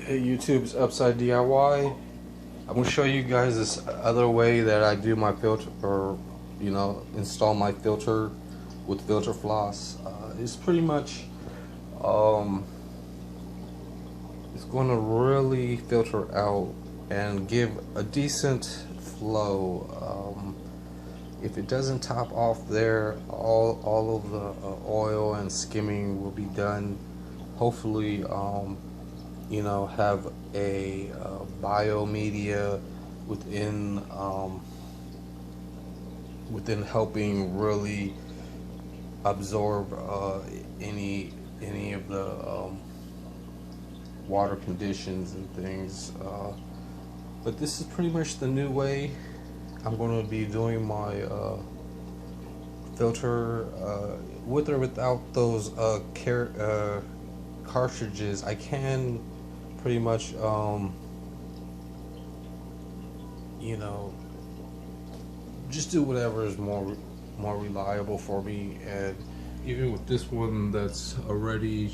Hey YouTube's Upside DIY. I'm gonna show you guys this other way that I do my filter, or install my filter with filter floss. It's pretty much it's going to really filter out and give a decent flow. If it doesn't top off there, all of the oil and skimming will be done. Hopefully have a biomedia within within helping really absorb any of the water conditions and things. But this is pretty much the new way I'm going to be doing my filter, with or without those cartridges. I can pretty much just do whatever is more reliable for me. And even with this one that's already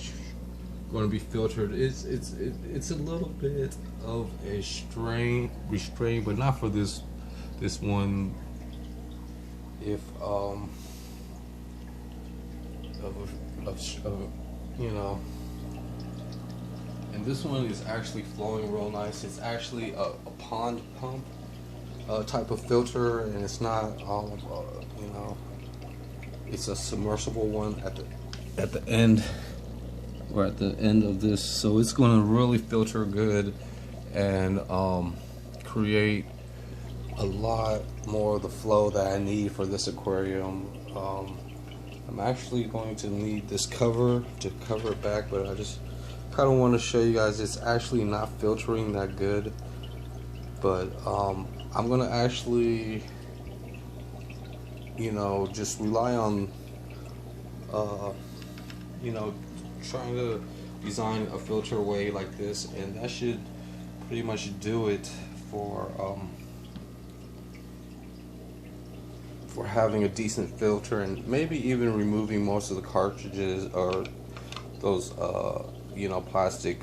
going to be filtered, it's a little bit of a restraint, but not for this one. If and this one is actually flowing real nice. It's actually a pond pump type of filter, and it's not it's a submersible one at the end, or at the end of this, so it's going to really filter good and create a lot more of the flow that I need for this aquarium. I'm actually going to need this cover to cover it back, but I just kind of want to show you guys it's actually not filtering that good. But I'm gonna actually just rely on trying to design a filter way like this, and that should pretty much do it for having a decent filter, and maybe even removing most of the cartridges or those plastic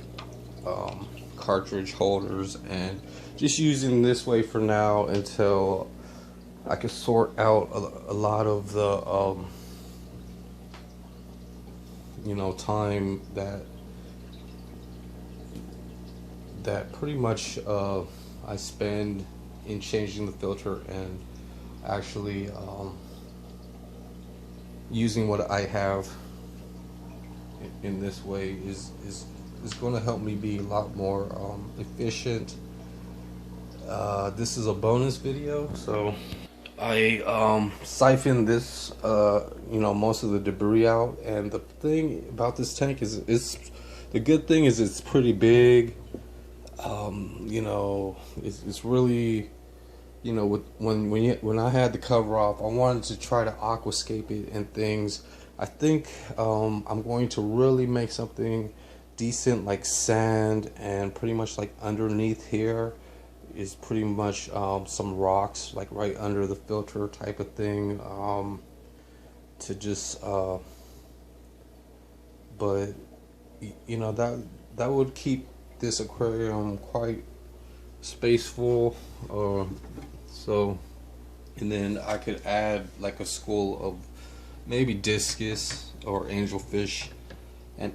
cartridge holders, and just using this way for now until I can sort out a lot of the time that pretty much I spend in changing the filter, and actually using what I have in this way is going to help me be a lot more efficient. This is a bonus video, so I siphoned this most of the debris out, and the thing about this tank is the good thing is it's pretty big. It's really when I had the cover off, I wanted to try to aquascape it and things. I think I'm going to really make something decent, like sand, and pretty much like underneath here is pretty much some rocks, like right under the filter type of thing, to just but that would keep this aquarium quite spaceful. So, and then I could add like a school of maybe discus or angelfish, and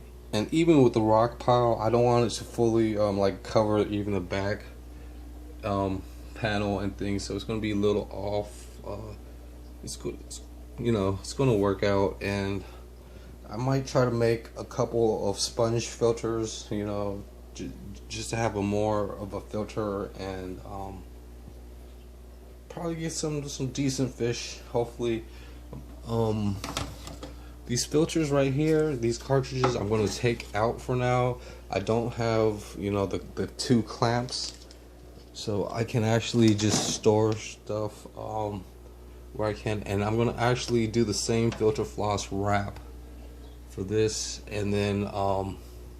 even with the rock pile, I don't want it to fully like cover even the back panel and things, so it's going to be a little off. It's good, it's going to work out, and I might try to make a couple of sponge filters, just to have a more of a filter, and probably get some decent fish, hopefully. These filters right here, these cartridges, I'm going to take out for now. I don't have the two clamps, so I can actually just store stuff where I can, and I'm going to actually do the same filter floss wrap for this, and then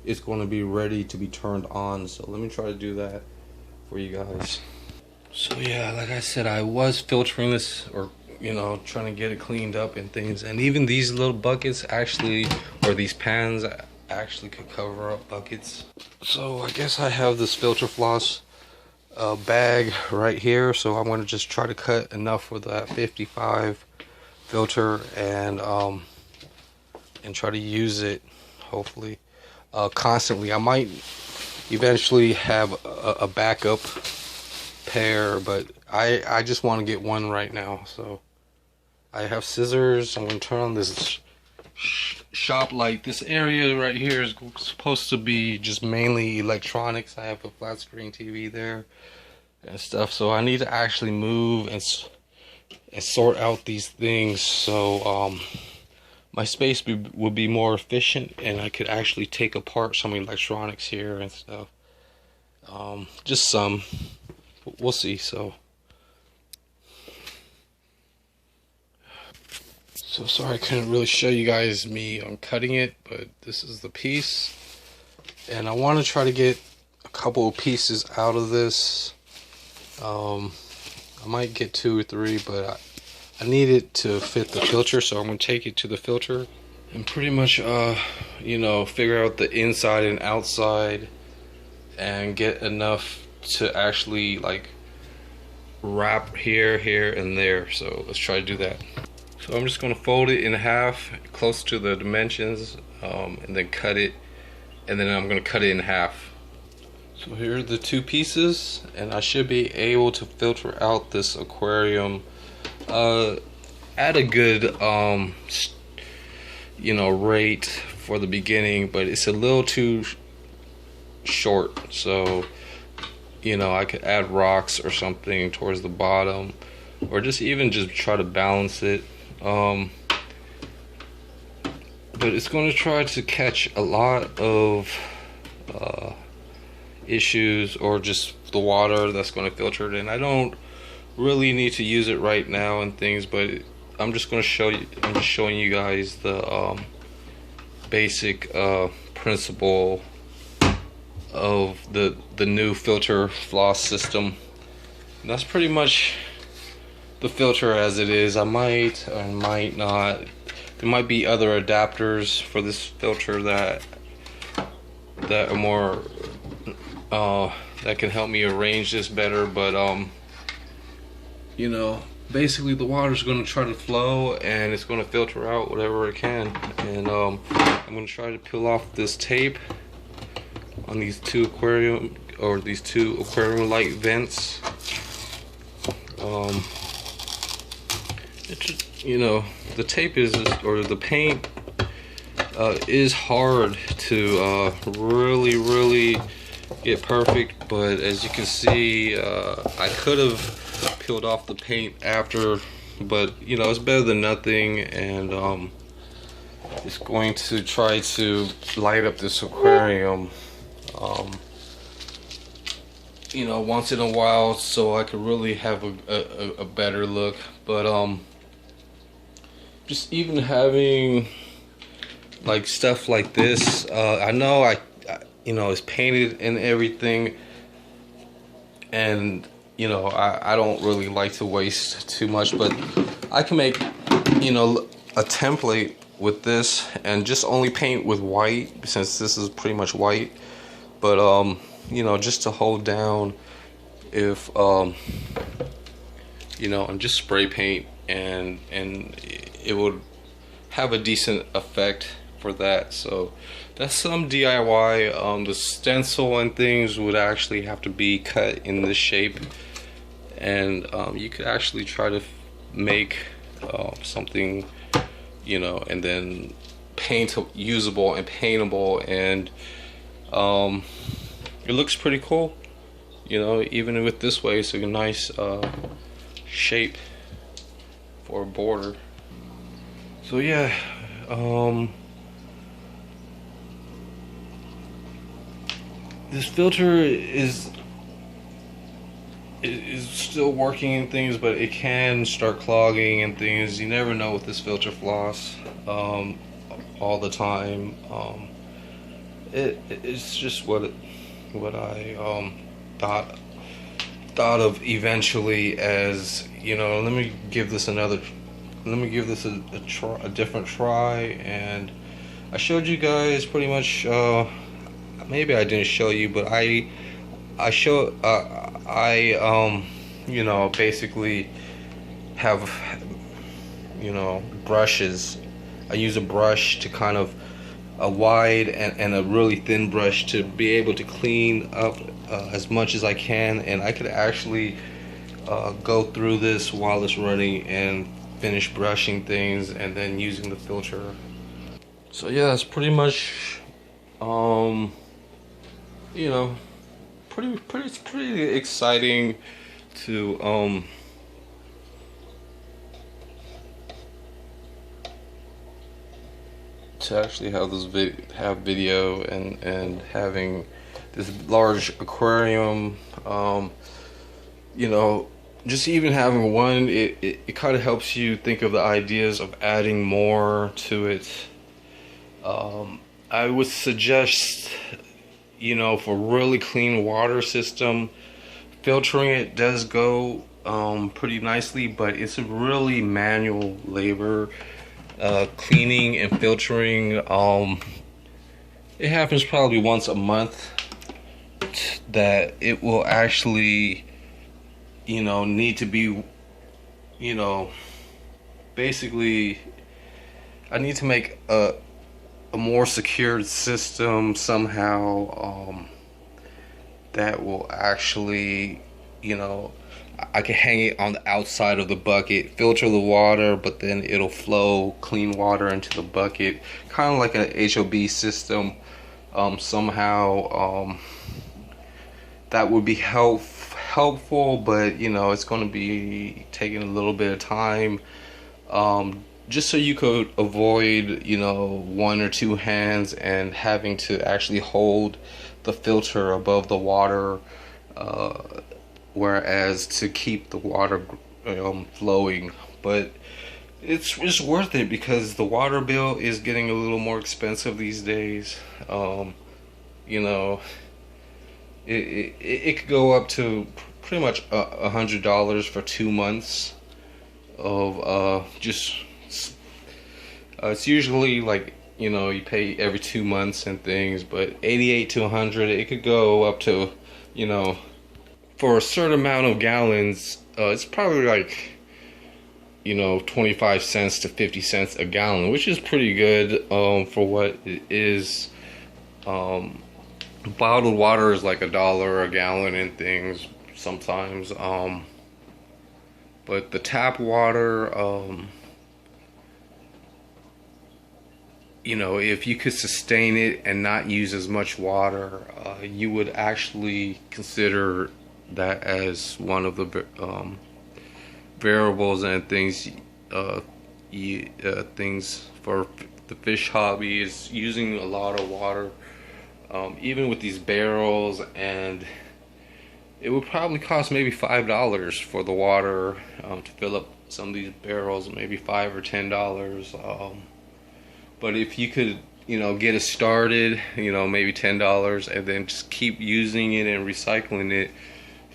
it's going to be ready to be turned on. So let me try to do that for you guys. So yeah, like I said, I was filtering this, or trying to get it cleaned up and things, and even these little buckets actually, or these pans, actually could cover up buckets. So I guess I have this filter floss bag right here, so I'm going to just try to cut enough for that 55 filter and try to use it hopefully constantly. I might eventually have a backup pair, but I just want to get one right now. So I have scissors. I'm going to turn on this shop light. This area right here is supposed to be just mainly electronics. I have a flat screen TV there and stuff, so I need to actually move and sort out these things so my space would be more efficient, and I could actually take apart some electronics here and stuff. Just some, we'll see. So sorry I couldn't really show you guys me on cutting it, but this is the piece, and I want to try to get a couple of pieces out of this. I might get 2 or 3, but I need it to fit the filter, so I'm going to take it to the filter and pretty much you know, figure out the inside and outside and get enough to actually like wrap here, and there. So let's try to do that. So I'm just going to fold it in half close to the dimensions and then cut it, and then I'm going to cut it in half. So here are the 2 pieces, and I should be able to filter out this aquarium at a good you know, rate for the beginning, but it's a little too short. So you know, I could add rocks or something towards the bottom, or just try to balance it. But it's going to try to catch a lot of issues, or just the water that's going to filter it in. I don't really need to use it right now and things, but I'm just going to show you. I'm just showing you guys the basic principle of the new filter floss system. And that's pretty much the filter as it is. I might or might not. There might be other adapters for this filter that are more that can help me arrange this better, but you know, basically the water is going to try to flow and it's going to filter out whatever it can. And I'm going to try to peel off this tape on these 2 aquarium light vents. You know, the tape or the paint is hard to really get perfect, but as you can see, I could have peeled off the paint after, but you know, it's better than nothing. And it's going to try to light up this aquarium you know, once in a while, so I could really have a better look. But just even having like stuff like this, I know I you know, it's painted and everything, and you know, I don't really like to waste too much, but I can make, you know, a template with this and just only paint with white, since this is pretty much white. But you know, just to hold down if you know, and just spray paint, and it would have a decent effect for that. So that's some DIY. The stencil and things would actually have to be cut in this shape, and you could actually try to make something, you know, and then usable and paintable, and it looks pretty cool, you know. Even with this way, it's a nice shape for a border. So yeah, this filter is still working and things, but it can start clogging and things. You never know with this filter floss all the time. It's just what I thought of eventually, as you know, let me give this a different try, and I showed you guys pretty much. Maybe I didn't show you, but I show I you know, basically have, you know, brushes. I use a brush to kind of a wide and a really thin brush to be able to clean up as much as I can, and I could actually go through this while it's running and finish brushing things and then using the filter. So yeah, it's pretty much you know, it's pretty exciting to actually have this video and having this large aquarium. You know, just even having one, it kind of helps you think of the ideas of adding more to it. I would suggest, you know, for really clean water system, filtering it does go pretty nicely, but it's a really manual labor. Cleaning and filtering, it happens probably once a month that it will actually, you know, need to be, you know, basically I need to make a more secured system somehow, that will actually, you know, I can hang it on the outside of the bucket, filter the water, but then it'll flow clean water into the bucket, kind of like an HOB system. Somehow that would be helpful, but you know, it's going to be taking a little bit of time, just so you could avoid, you know, one or two hands and having to actually hold the filter above the water, whereas to keep the water flowing. But it's worth it because the water bill is getting a little more expensive these days. You know, it could go up to pretty much $100 for 2 months of just it's usually like, you know, you pay every 2 months and things, but 88 to 100, it could go up to, you know, for a certain amount of gallons, it's probably like, you know, 25 cents to 50 cents a gallon, which is pretty good for what it is. Bottled water is like $1 a gallon and things sometimes, but the tap water, you know, if you could sustain it and not use as much water, you would actually consider that as one of the variables and things. Things for the fish hobby is using a lot of water, even with these barrels, and it would probably cost maybe $5 for the water to fill up some of these barrels, maybe $5 or $10. But if you could, you know, get it started, you know, maybe $10, and then just keep using it and recycling it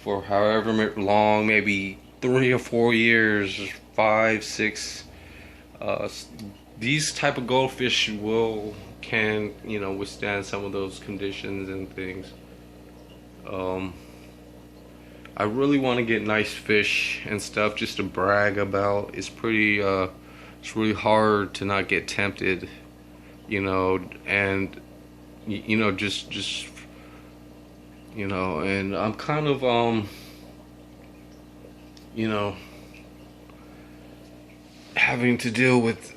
for however long, maybe 3 or 4 years, 5, 6. These type of goldfish can, you know, withstand some of those conditions and things. I really want to get nice fish and stuff just to brag about. It's pretty it's really hard to not get tempted, you know, and you know, just you know, and I'm kind of you know, having to deal with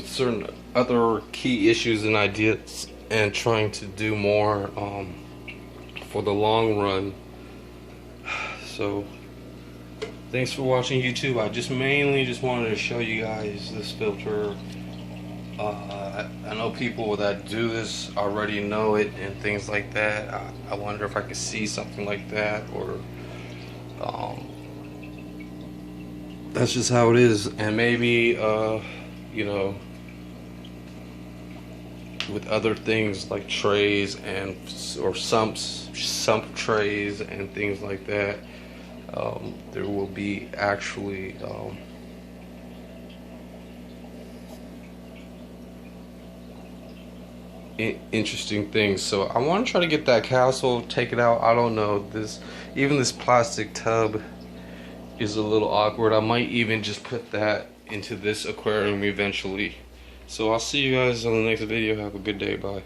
certain other key issues and ideas, and trying to do more for the long run. So thanks for watching YouTube. I just mainly wanted to show you guys this filter. I know people that do this already know it and things like that. I wonder if I could see something like that, or that's just how it is. And maybe you know, with other things like trays and or sump trays and things like that. There will be actually interesting things. So I want to try to get that castle, take it out. I don't know, even this plastic tub is a little awkward. I might even just put that into this aquarium eventually. So I'll see you guys on the next video. Have a good day. Bye.